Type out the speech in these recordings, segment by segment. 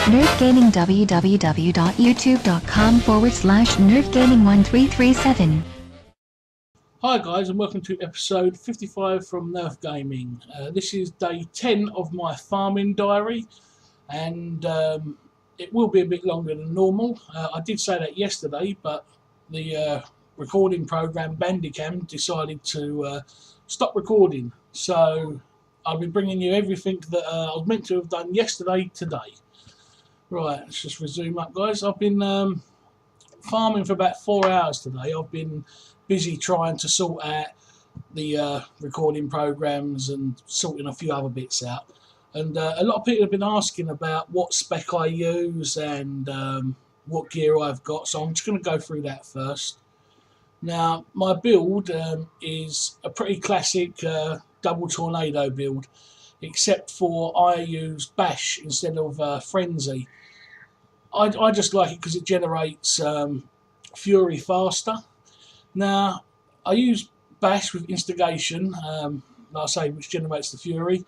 Nerdgaming www.youtube.com/nerdgaming1337. Hi guys, and welcome to episode 55 from Nerf Gaming. This is day 10 of my farming diary, and it will be a bit longer than normal. I did say that yesterday, but the recording program Bandicam decided to stop recording, so I'll be bringing you everything that I was meant to have done yesterday today. Right, let's just resume up, guys. I've been farming for about 4 hours today. I've been busy trying to sort out the recording programs and sorting a few other bits out. And a lot of people have been asking about what spec I use and what gear I've got, so I'm just going to go through that first. Now, my build is a pretty classic double tornado build, except for I use bash instead of frenzy. I just like it because it generates fury faster. Now, I use bash with instigation, like I say, which generates the fury.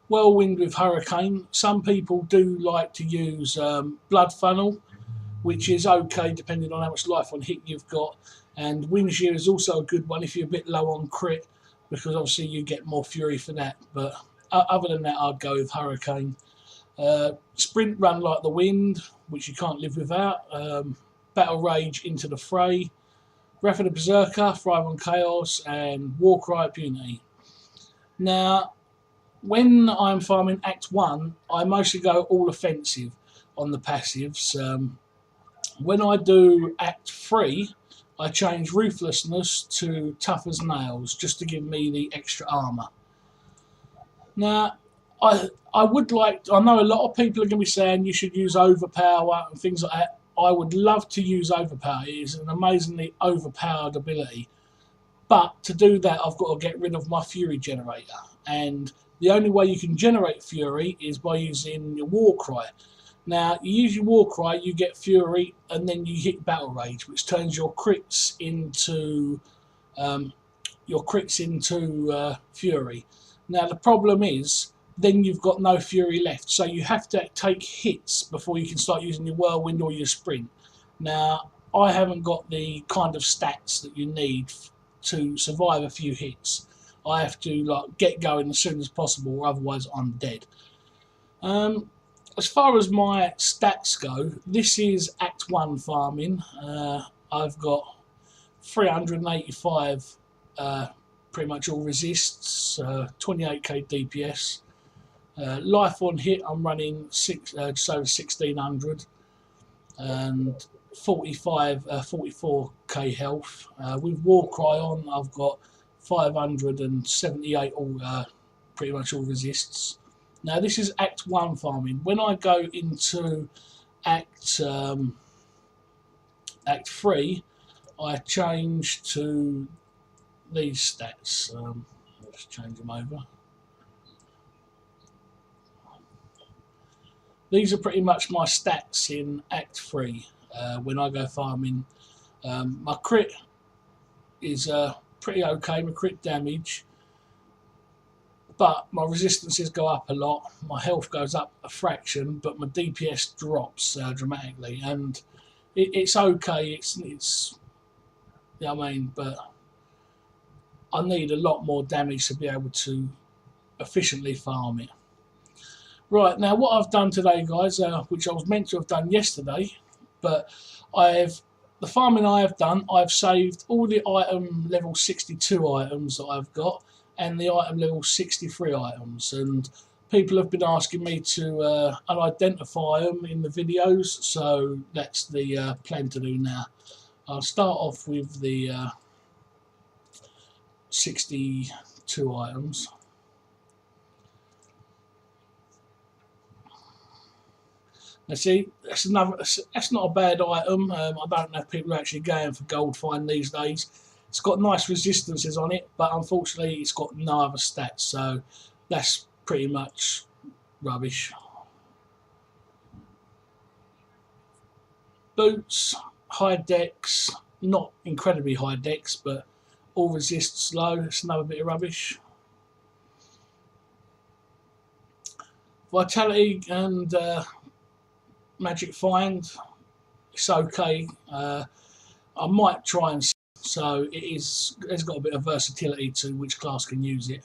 Whirlwind with hurricane. Some people do like to use blood funnel, which is okay depending on how much life on hit you've got. And wind shear is also a good one if you're a bit low on crit, because obviously you get more fury for that. But other than that, I'd go with hurricane. Sprint run like the wind, which you can't live without. Battle rage into the fray. Wrath of the Berserker, thrive on chaos, and war cry at unity. Now, when I'm farming Act 1, I mostly go all offensive on the passives. When I do Act 3, I change ruthlessness to tough as nails, just to give me the extra armour. Now, I would like, I know a lot of people are going to be saying you should use overpower and things like that. I would love to use overpower. It is an amazingly overpowered ability. But to do that, I've got to get rid of my fury generator. And the only way you can generate fury is by using your war cry. Now, you use your war cry, you get fury, and then you hit battle rage, which turns your crits into fury. Now, the problem is, then you've got no fury left, so you have to take hits before you can start using your whirlwind or your sprint. Now, I haven't got the kind of stats that you need to survive a few hits. I have to get going as soon as possible, or otherwise I'm dead. As far as my stats go, this is Act 1 farming. I've got 385 pretty much all resists, 28k DPS. Life on hit, I'm running just over 1600, and 44k health. With war cry on, I've got 578 all, pretty much all resists. Now this is Act 1 farming. When I go into Act 3, I change to these stats. I'll just change them over. These are pretty much my stats in Act 3 when I go farming. My crit is pretty okay, my crit damage, but my resistances go up a lot, my health goes up a fraction, but my DPS drops dramatically, and it's okay, it's you know what I mean, but I need a lot more damage to be able to efficiently farm it. Right, now what I've done today, guys, which I was meant to have done yesterday, but the farming I have done, I've saved all the item level 62 items that I've got, and the item level 63 items, and people have been asking me to unidentify them in the videos, so that's the plan to do now. I'll start off with the 62 items. Now see, that's not a bad item. I don't know if people are actually going for gold fine these days. It's got nice resistances on it, but unfortunately it's got no other stats, so that's pretty much rubbish. Boots, high dex, not incredibly high dex, but all resists low. It's another bit of rubbish. Vitality and Magic Find, it's okay. I might try and, so it's got a bit of versatility to which class can use it.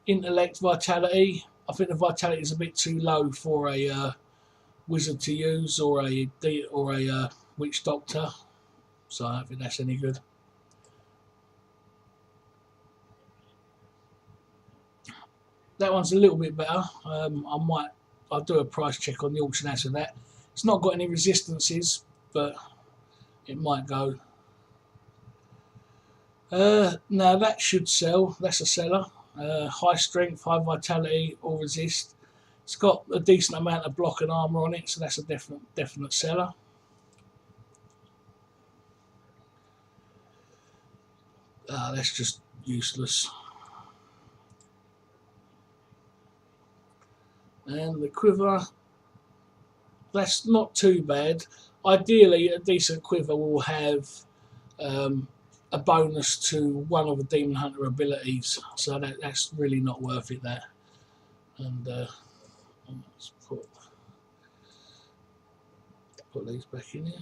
Intellect, Vitality, I think the Vitality is a bit too low for a wizard to use, or a witch doctor, so I don't think that's any good. That one's a little bit better. I'll do a price check on the auction house of that. It's not got any resistances, but it might go. Now that should sell. That's a seller. High strength, high vitality, all resist. It's got a decent amount of block and armor on it, so that's a definite seller. That's just useless. And the quiver, that's not too bad. Ideally, a decent quiver will have a bonus to one of the Demon Hunter abilities, so that's really not worth it, that. And let's put these back in here.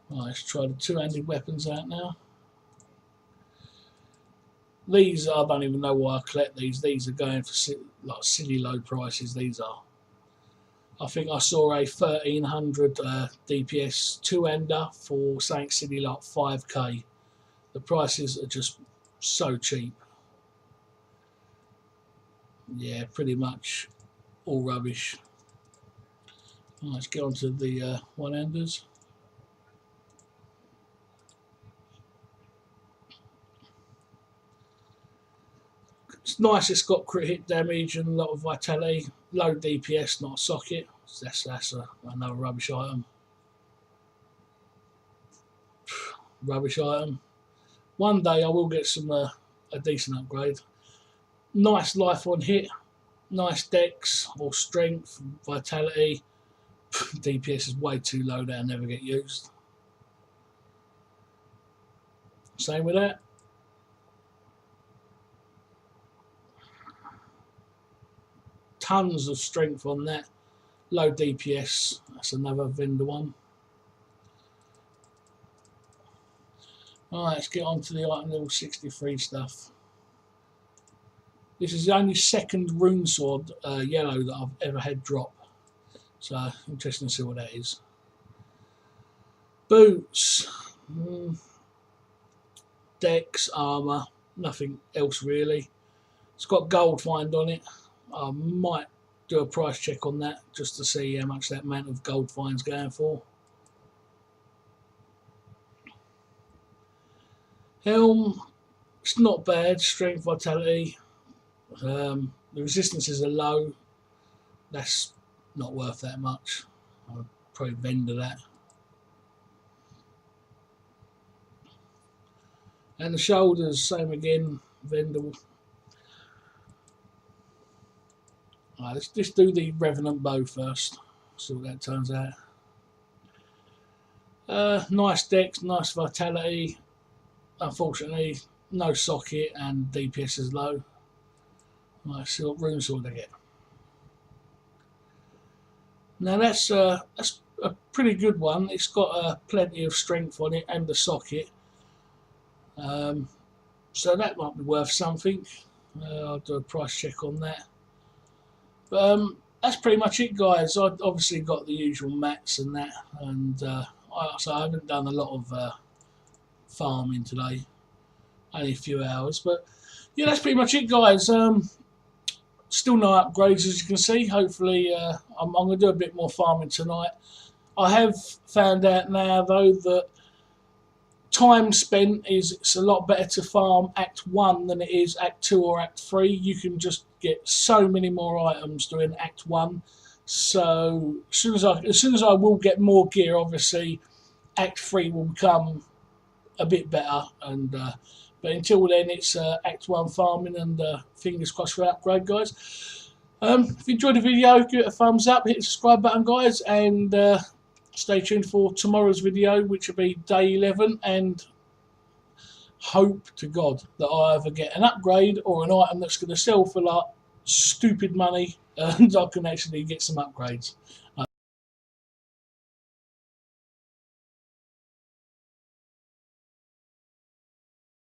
Right, let's try the two-handed weapons out now. These, I don't even know why I collect these. These are going for like silly low prices. These are. I think I saw a 1300 DPS two-hander for something silly like 5k. The prices are just so cheap. Yeah, pretty much all rubbish. Right, let's get on to the one-handers. It's nice, it's got crit hit damage and a lot of vitality. Low DPS, not a socket. So that's another rubbish item. Rubbish item. One day I will get some a decent upgrade. Nice life on hit. Nice dex or strength, vitality. DPS is way too low, that'll never get used. Same with that. Tons of strength on that. Low DPS, that's another vendor one. Alright, let's get on to the item level 63 stuff. This is the only second rune sword yellow that I've ever had drop. So, interesting to see what that is. Boots. Dex, armour, nothing else really. It's got gold find on it. I might do a price check on that just to see how much that amount of gold find's going for. Helm, it's not bad. Strength, vitality. The resistances are low. That's not worth that much. I'll probably vendor that. And the shoulders, same again, vendor. Right, let's just do the Revenant bow first. See what that turns out. Nice dex, nice vitality. Unfortunately, no socket and DPS is low. Right, see what rune sword I get. Now that's a pretty good one. It's got plenty of strength on it and the socket. So that might be worth something. I'll do a price check on that. But that's pretty much it, guys. I obviously got the usual mats and that, and so I haven't done a lot of farming today, only a few hours. But yeah, that's pretty much it, guys. Still no upgrades, as you can see. Hopefully, I'm going to do a bit more farming tonight. I have found out now, though, that time spent it's a lot better to farm Act 1 than it is Act 2 or Act 3. You can just get so many more items doing Act 1. So as soon as I will get more gear, obviously Act 3 will become a bit better. And but until then, it's Act 1 farming, and fingers crossed for upgrade, guys. If you enjoyed the video, give it a thumbs up, hit the subscribe button, guys, and stay tuned for tomorrow's video, which will be day 11, and hope to God that I either get an upgrade or an item that's going to sell for like stupid money and I can actually get some upgrades.